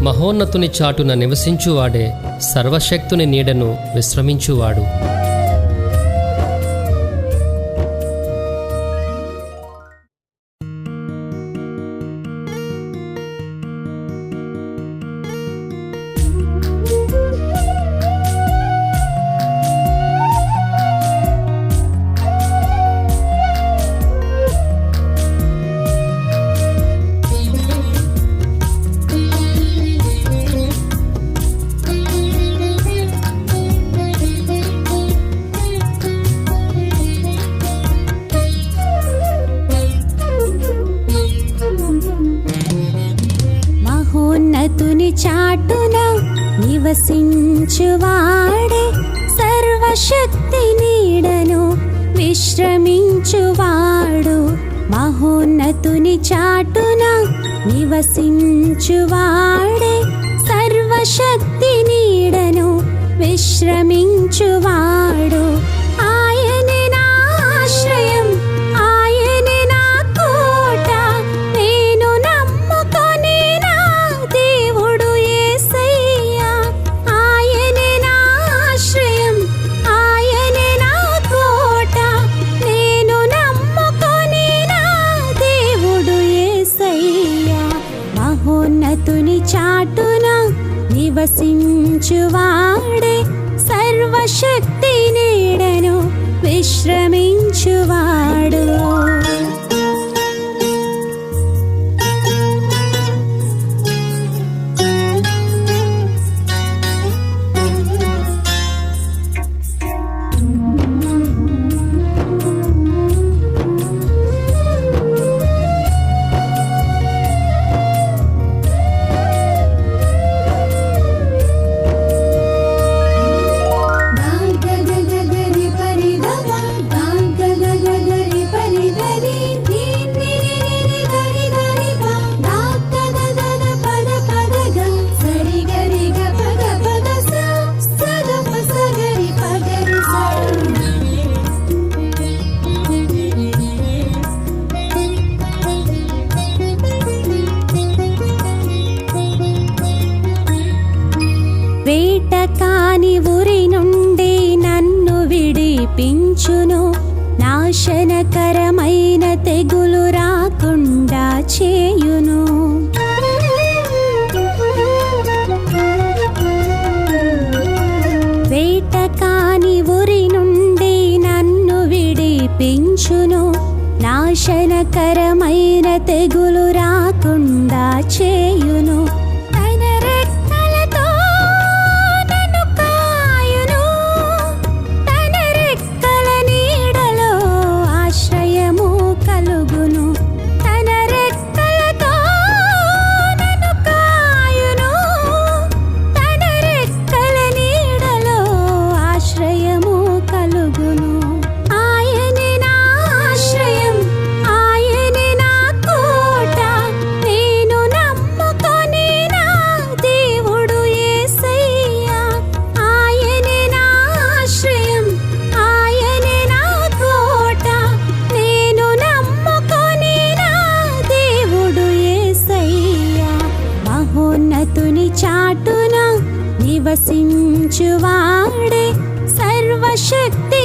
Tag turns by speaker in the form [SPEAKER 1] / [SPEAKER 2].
[SPEAKER 1] మహోన్నతుని చాటున నివసించువాడే సర్వశక్తుని నీడను విశ్రమించువాడు.
[SPEAKER 2] మహోన్నతుని చాటున నివసించువాడే సర్వశక్తి నీడను విశ్రమించువాడు. మహోన్నతుని చాటున నివసించువాడే సర్వశక్తి నీడను విశ్రమించువాడు. ఆయనే నా ఆశ్రయం, ఆయనే నా కోట, నేను నమ్ముకొని నా దేవుడు యేసయ్యా. ఆయనే నా ఆశ్రయం, ఆయనే నా కోట, నేను నమ్ముకొని నా దేవుడు యేసయ్యా. మహోన్నతుని చాటున నివసించువాడే సర్వశక్తి నీడను విశ్రమించువాడు. వేటకాని ఉరి నుండి నన్ను విడిపించును, నాశనకరమైన తెగులు రాకుండా చేయును. వేటకాని ఉరి నుండి నన్ను విడిపించును, నాశనకరమైన తెగులు రాకుండా చేయును. మహోన్నతుని చాటున నివసించువాడే సర్వశక్తి